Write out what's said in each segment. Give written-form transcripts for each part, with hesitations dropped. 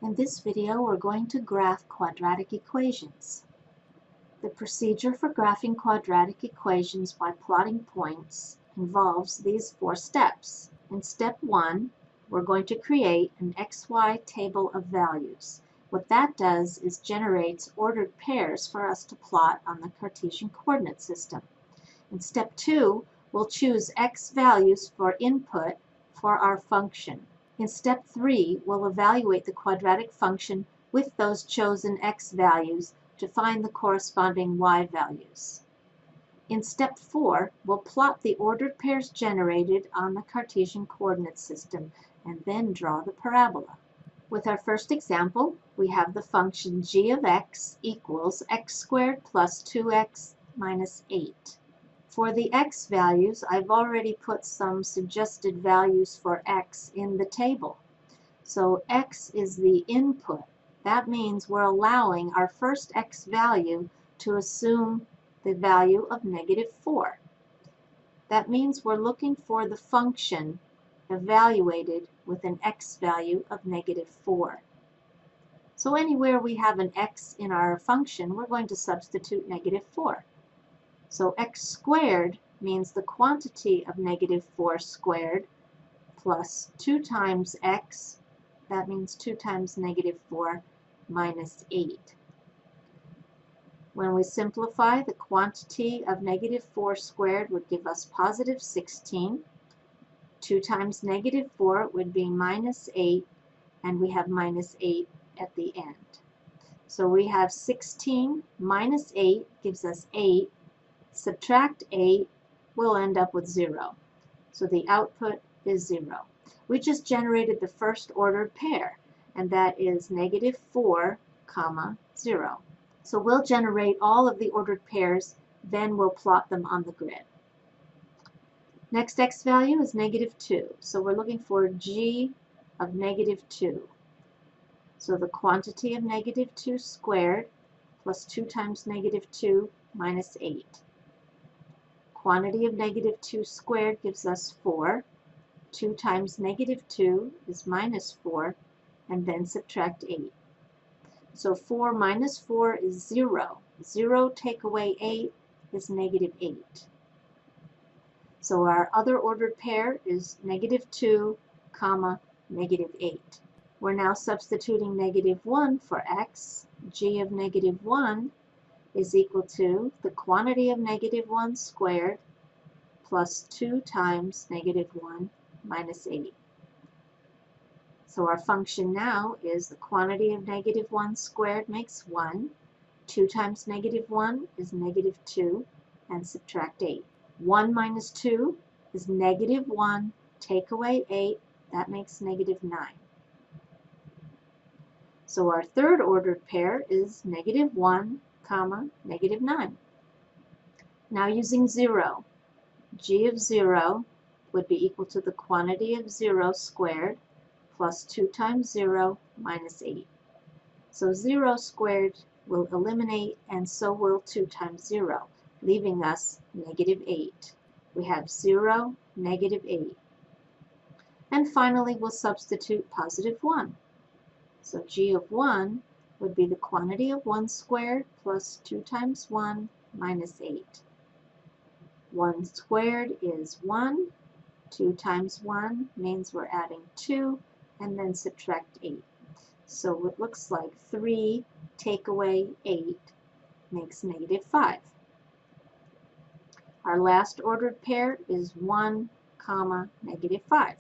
In this video, we're going to graph quadratic equations. The procedure for graphing quadratic equations by plotting points involves these 4 steps. In step 1, we're going to create an XY table of values. What that does is generates ordered pairs for us to plot on the Cartesian coordinate system. In step 2, we'll choose X values for input for our function. In step 3, we'll evaluate the quadratic function with those chosen X values to find the corresponding Y values. In step 4, we'll plot the ordered pairs generated on the Cartesian coordinate system and then draw the parabola. With our first example, we have the function g of x equals x squared plus 2x minus 8. For the x values, I've already put some suggested values for x in the table. So x is the input. That means we're allowing our first x value to assume the value of -4. That means we're looking for the function evaluated with an x value of -4. So anywhere we have an x in our function, we're going to substitute -4. So x squared means the quantity of -4 squared plus 2 times x, that means 2 times -4 minus 8. When we simplify, the quantity of -4 squared would give us positive 16. 2 times -4 would be minus 8, and we have minus 8 at the end. So we have 16 minus 8 gives us 8. Subtract 8, we'll end up with 0. So the output is 0. We just generated the first ordered pair, and that is -4, 0. So we'll generate all of the ordered pairs, then we'll plot them on the grid. Next x value is -2. So we're looking for g of -2. So the quantity of -2 squared plus 2 times -2 minus 8. Quantity of -2 squared gives us 4. 2 times -2 is minus 4, and then subtract 8. So 4 minus 4 is 0. 0 take away 8 is -8. So our other ordered pair is -2, -8. We're now substituting -1 for x. G of -1 is equal to the quantity of -1 squared plus 2 times -1 minus 8. So our function now is the quantity of -1 squared makes 1. 2 times -1 is -2, and subtract 8. 1 minus 2 is -1, take away 8, that makes -9. So our third ordered pair is -1, -9. Now using 0, g of 0 would be equal to the quantity of 0 squared plus 2 times 0 minus 8. So 0 squared will eliminate, and so will 2 times 0, leaving us -8. We have 0, -8. And finally, we'll substitute +1. So g of 1 would be the quantity of 1 squared plus 2 times 1 minus 8. 1 squared is 1. 2 times 1 means we're adding 2, and then subtract 8. So it looks like 3 take away 8 makes -5. Our last ordered pair is 1, -5.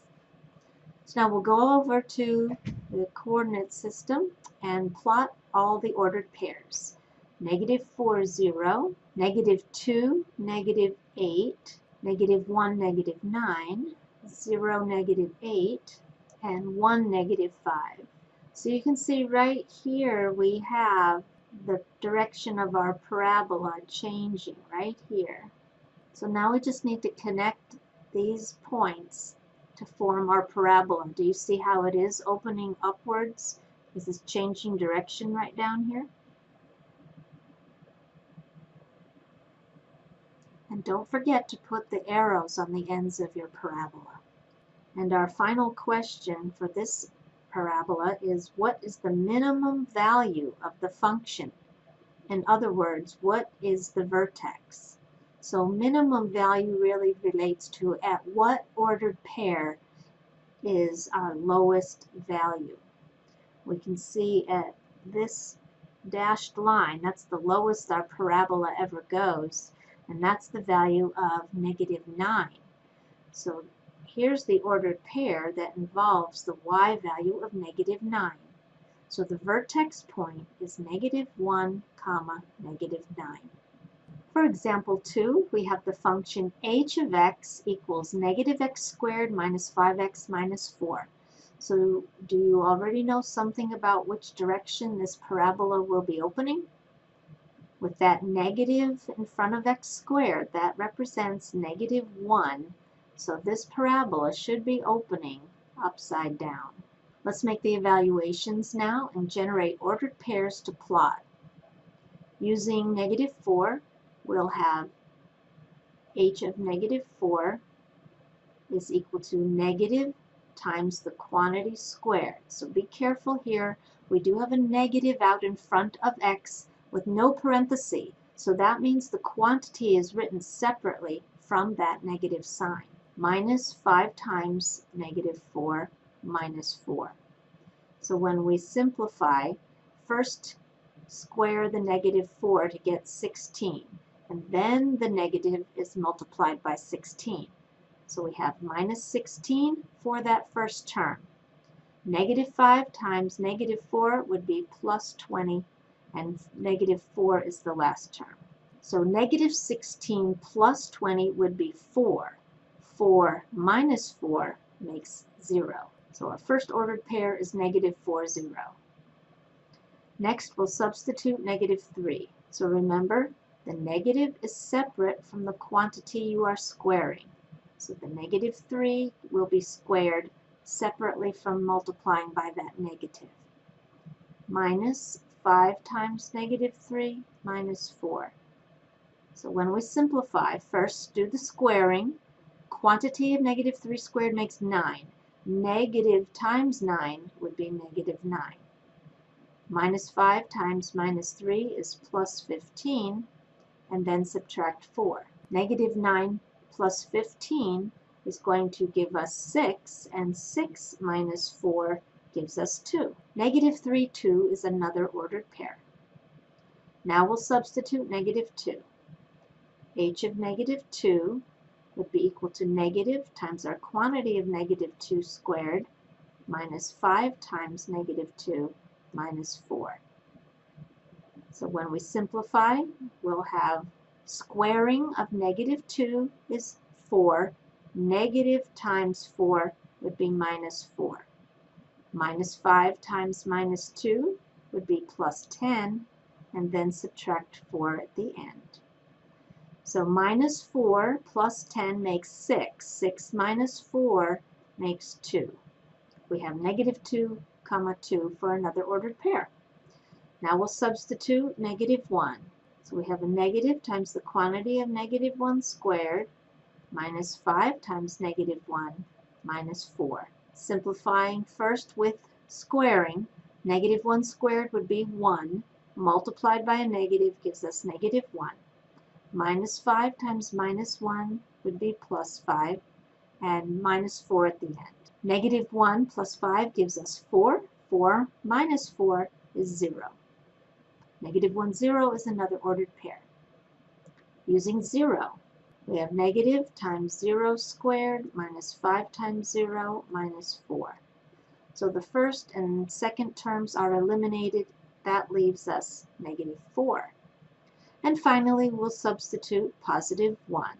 So now we'll go over to the coordinate system and plot all the ordered pairs. -4, 0, -2, -8, -1, -9, 0, -8, and 1, -5. So you can see right here we have the direction of our parabola changing right here. So now we just need to connect these points to form our parabola. Do you see how it is opening upwards? This is changing direction right down here. And don't forget to put the arrows on the ends of your parabola. And our final question for this parabola is what is the minimum value of the function? In other words, what is the vertex? So minimum value really relates to at what ordered pair is our lowest value. We can see at this dashed line, that's the lowest our parabola ever goes, and that's the value of -9. So here's the ordered pair that involves the y value of -9. So the vertex point is -1, -9. For example 2, we have the function h of x equals -x squared minus 5x minus 4. So do you already know something about which direction this parabola will be opening? With that negative in front of x squared, that represents -1. So this parabola should be opening upside down. Let's make the evaluations now and generate ordered pairs to plot. Using -4, we'll have h of -4 is equal to negative times the quantity squared. So be careful here. We do have a negative out in front of x with no parenthesis. So that means the quantity is written separately from that negative sign. Minus 5 times -4 minus 4. So when we simplify, first square the -4 to get 16. And then the negative is multiplied by 16. So we have minus 16 for that first term. -5 times -4 would be plus 20, and -4 is the last term. So -16 plus 20 would be 4. 4 minus 4 makes 0. So our first ordered pair is -4, 0. Next, we'll substitute -3. So remember, the negative is separate from the quantity you are squaring. So the -3 will be squared separately from multiplying by that negative. Minus 5 times -3 minus 4. So when we simplify, first do the squaring. Quantity of -3 squared makes 9. Negative times 9 would be -9. Minus 5 times -3 is plus 15, and then subtract 4. -9 plus 15 is going to give us 6, and 6 minus 4 gives us 2. -3, 2 is another ordered pair. Now we'll substitute -2. h of -2 would be equal to negative times our quantity of -2 squared minus 5 times -2 minus 4. So when we simplify, we'll have squaring of -2 is 4. Negative times 4 would be minus 4. Minus 5 times -2 would be plus 10, and then subtract 4 at the end. So minus 4 plus 10 makes 6. 6 minus 4 makes 2. We have -2, 2 for another ordered pair. Now we'll substitute -1. So we have a negative times the quantity of -1 squared minus 5 times -1 minus 4. Simplifying first with squaring, -1 squared would be 1, multiplied by a negative gives us -1. Minus 5 times -1 would be plus 5, and minus 4 at the end. -1 plus 5 gives us 4. 4 minus 4 is 0. -1, 0 is another ordered pair. Using 0, we have negative times 0 squared minus 5 times 0 minus 4. So the first and second terms are eliminated. That leaves us -4. And finally, we'll substitute +1.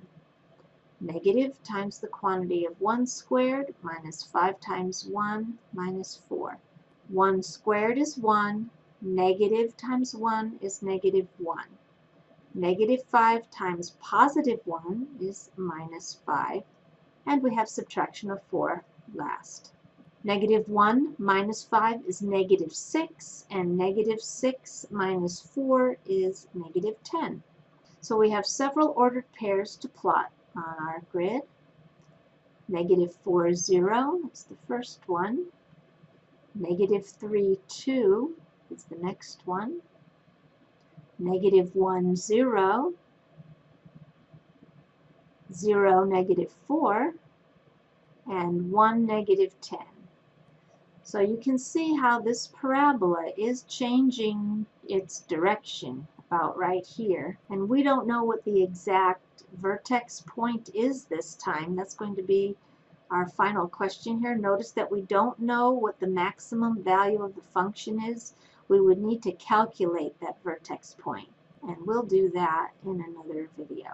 Negative times the quantity of 1 squared minus 5 times 1 minus 4. 1 squared is 1. Negative times 1 is -1. -5 times +1 is -5. And we have subtraction of 4 last. -1 minus 5 is -6, and -6 minus 4 is -10. So we have several ordered pairs to plot on our grid. -4, 0 is the first one. Negative 3, 2 is the next one. Negative 1, 0. 0, negative 4. And 1, negative 10. So you can see how this parabola is changing its direction about right here. And we don't know what the exact vertex point is this time. That's going to be our final question here. Notice that we don't know what the maximum value of the function is. We would need to calculate that vertex point. And we'll do that in another video.